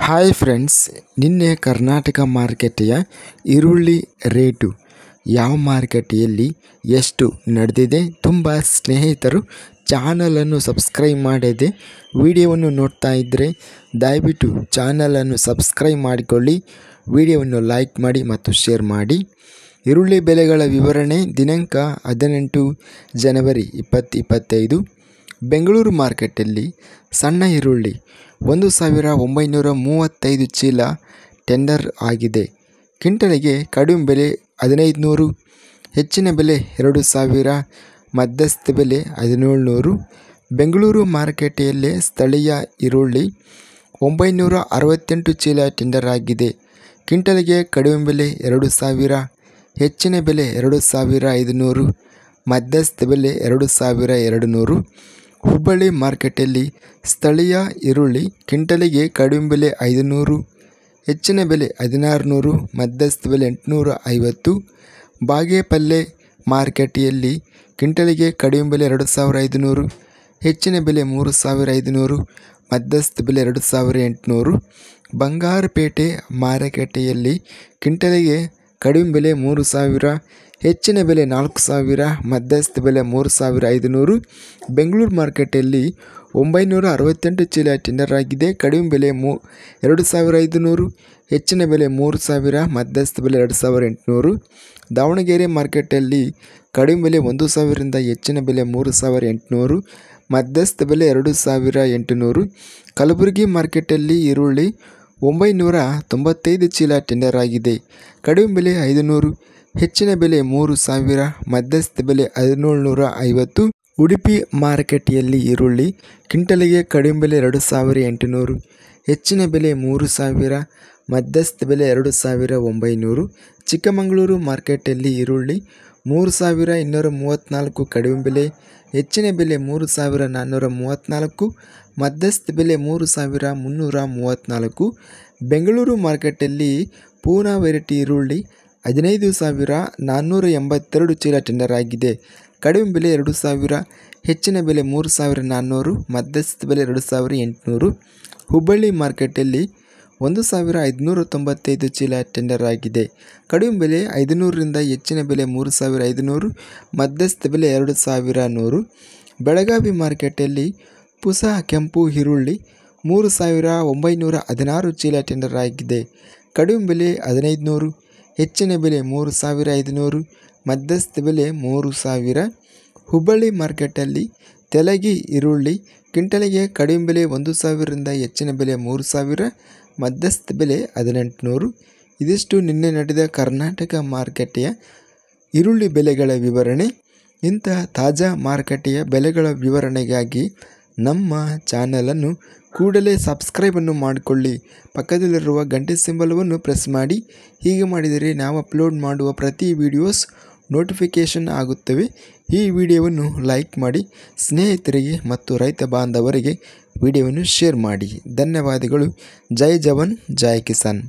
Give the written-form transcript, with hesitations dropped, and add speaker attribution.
Speaker 1: Hi friends, ನಿನ್ನೆ ಕರ್ನಾಟಕ ಮಾರುಕಟ್ಟೆಯ ಈರುಳ್ಳಿ ರೇಟು ಯಾವ ಮಾರುಕಟ್ಟೆಯಲ್ಲಿ ಎಷ್ಟು ನಡೆದಿದೆ? ತುಂಬ ಸ್ನೇಹಿತರು ಚಾನಲನ್ನು ಸಬ್ಸ್ಕ್ರೈಬ್ ಮಾಡದೆ ವಿಡಿಯೋವನ್ನು ನೋಡ್ತಾ ಇದ್ದರೆ ದಯವಿಟ್ಟು ಚಾನಲನ್ನು ಸಬ್ಸ್ಕ್ರೈಬ್ ಮಾಡಿಕೊಳ್ಳಿ, ವಿಡಿಯೋವನ್ನು ಲೈಕ್ ಮಾಡಿ ಮತ್ತು ಶೇರ್ ಮಾಡಿ. ಈರುಳ್ಳಿ ಬೆಲೆಗಳ ವಿವರಣೆ ದಿನಾಂಕ 18 ಜನವರಿ 2025. ಬೆಂಗಳೂರು ಮಾರ್ಕೆಟಲ್ಲಿ ಸಣ್ಣ ಈರುಳ್ಳಿ 1935 ಚೀಲ ಟೆಂಡರ್ ಆಗಿದೆ. ಕ್ವಿಂಟಲಿಗೆ ಕಡಿಮೆ ಬೆಲೆ 1500, ಹೆಚ್ಚಿನ ಬೆಲೆ 2000, ಮಧ್ಯಸ್ಥ ಬೆಲೆ 1700. ಬೆಂಗಳೂರು ಮಾರುಕಟ್ಟೆಯಲ್ಲಿ ಸ್ಥಳೀಯ ಈರುಳ್ಳಿ 968 ಚೀಲ ಟೆಂಡರ್ ಆಗಿದೆ. ಕ್ವಿಂಟಲಿಗೆ ಕಡಿಮೆ ಬೆಲೆ 2000, ಹೆಚ್ಚಿನ ಬೆಲೆ 2500, ಮಧ್ಯಸ್ಥ ಬೆಲೆ 2200. ಹುಬ್ಬಳ್ಳಿ ಮಾರ್ಕೆಟಲ್ಲಿ ಸ್ಥಳೀಯ ಈರುಳ್ಳಿ ಕ್ವಿಂಟಲಿಗೆ ಕಡಿಮೆ ಬೆಲೆ 500, ಹೆಚ್ಚಿನ ಬೆಲೆ 1600, ಮಧ್ಯಸ್ಥ ಬೆಲೆ 850. ಬಾಗೇಪಲ್ಲಿ ಮಾರ್ಕೆಟೆಯಲ್ಲಿ ಕ್ವಿಂಟಲಿಗೆ ಕಡಿಮೆ ಬೆಲೆ 2500, ಹೆಚ್ಚಿನ ಬೆಲೆ 3500, ಮಧ್ಯಸ್ಥ ಬೆಲೆ 2800. ಬಂಗಾರಪೇಟೆ ಮಾರುಕಟ್ಟೆಯಲ್ಲಿ ಕ್ವಿಂಟಲಿಗೆ ಕಡಿಮೆ ಬೆಲೆ 3000, ಹೆಚ್ಚಿನ ಬೆಲೆ 4000, ಮಧ್ಯಸ್ಥ ಬೆಲೆ 3500. ಬೆಂಗಳೂರು ಮಾರ್ಕೆಟಲ್ಲಿ 968 ಚೀಲ ಟೆಂಡರ್ ಆಗಿದೆ. ಕಡಿಮೆ ಬೆಲೆ 2500, ಹೆಚ್ಚಿನ ಬೆಲೆ 3000, ಮಧ್ಯಸ್ಥ ಬೆಲೆ 2800. ದಾವಣಗೆರೆ ಮಾರ್ಕೆಟಲ್ಲಿ ಕಡಿಮೆ ಬೆಲೆ 1000ರಿಂದ ಹೆಚ್ಚಿನ ಬೆಲೆ 3800, ಮಧ್ಯಸ್ಥ ಬೆಲೆ 2800. ಕಲಬುರಗಿ ಮಾರ್ಕೆಟಲ್ಲಿ ಈರುಳ್ಳಿ 995 ಚೀಲ ಟೆಂಡರ್ ಆಗಿದೆ. ಕಡಿಮೆ ಬೆಲೆ 500, ಹೆಚ್ಚಿನ ಬೆಲೆ 3000, ಮಧ್ಯಸ್ಥ ಬೆಲೆ 1750. ಉಡುಪಿ ಮಾರುಕಟ್ಟೆಯಲ್ಲಿ ಈರುಳ್ಳಿ ಕ್ವಿಂಟಲಿಗೆ ಕಡಿಮೆ ಬೆಲೆ 2800, ಹೆಚ್ಚಿನ ಬೆಲೆ 3000, ಮಧ್ಯಸ್ಥ ಬೆಲೆ 2900. ಚಿಕ್ಕಮಗಳೂರು ಮಾರ್ಕೆಟಲ್ಲಿ ಈರುಳ್ಳಿ 3234 ಕಡಿಮೆ ಬೆಲೆ, ಹೆಚ್ಚಿನ ಬೆಲೆ 3434, ಮಧ್ಯಸ್ಥ ಬೆಲೆ 3334. ಬೆಂಗಳೂರು ಮಾರ್ಕೆಟಲ್ಲಿ ಪೂನಾ ವೆರೈಟಿ ಈರುಳ್ಳಿ 15482 ಚೀಲ ಟೆಂಡರ್ ಆಗಿದೆ. ಕಡಿಮೆ ಬೆಲೆ 2000, ಹೆಚ್ಚಿನ ಬೆಲೆ 3400, ಮಧ್ಯಸ್ಥ ಬೆಲೆ 2800. ಹುಬ್ಬಳ್ಳಿ ಮಾರ್ಕೆಟಲ್ಲಿ 1595 ಚೀಲ ಟೆಂಡರ್ ಆಗಿದೆ. ಕಡಿಮೆ ಬೆಲೆ 500ರಿಂದ ಹೆಚ್ಚಿನ ಬೆಲೆ 3500, ಮಧ್ಯಸ್ಥ ಬೆಲೆ 2100. ಬೆಳಗಾವಿ ಮಾರ್ಕೆಟಲ್ಲಿ ಪುಸ ಕೆಂಪು ಈರುಳ್ಳಿ 3916 ಚೀಲ ಟೆಂಡರ್ ಆಗಿದೆ. ಕಡಿಮೆ ಬೆಲೆ 1500, ಹೆಚ್ಚಿನ ಬೆಲೆ 3500, ಮಧ್ಯಸ್ಥ ಬೆಲೆ 3000. ಹುಬ್ಬಳ್ಳಿ ಮಾರ್ಕೆಟಲ್ಲಿ ತೆಲಗಿ ಈರುಳ್ಳಿ ಕ್ವಿಂಟಲಿಗೆ ಕಡಿಮೆ ಬೆಲೆ 1000ರಿಂದ ಹೆಚ್ಚಿನ ಬೆಲೆ 3000, ಮಧ್ಯಸ್ಥ ಬೆಲೆ 1800. ಇದಿಷ್ಟು ನಿನ್ನೆ ನಡೆದ ಕರ್ನಾಟಕ ಮಾರುಕಟ್ಟೆಯ ಈರುಳ್ಳಿ ಬೆಲೆಗಳ ವಿವರಣೆ. ಇಂಥ ತಾಜಾ ಮಾರುಕಟ್ಟೆಯ ಬೆಲೆಗಳ ವಿವರಣೆಗಾಗಿ ನಮ್ಮ ಚಾನಲನ್ನು ಕೂಡಲೇ ಸಬ್ಸ್ಕ್ರೈಬನ್ನು ಮಾಡಿಕೊಳ್ಳಿ, ಪಕ್ಕದಲ್ಲಿರುವ ಗಂಟೆ ಸಿಂಬಲವನ್ನು ಪ್ರೆಸ್ ಮಾಡಿ. ಹೀಗೆ ಮಾಡಿದರೆ ನಾವು ಅಪ್ಲೋಡ್ ಮಾಡುವ ಪ್ರತಿ ವಿಡಿಯೋಸ್ ನೋಟಿಫಿಕೇಷನ್ ಆಗುತ್ತವೆ. ಈ ವಿಡಿಯೋವನ್ನು ಲೈಕ್ ಮಾಡಿ, ಸ್ನೇಹಿತರಿಗೆ ಮತ್ತು ರೈತ ಬಾಂಧವರಿಗೆ ವಿಡಿಯೋವನ್ನು ಶೇರ್ ಮಾಡಿ. ಧನ್ಯವಾದಗಳು. ಜೈ ಜವಾನ್, ಜೈ ಕಿಸಾನ್.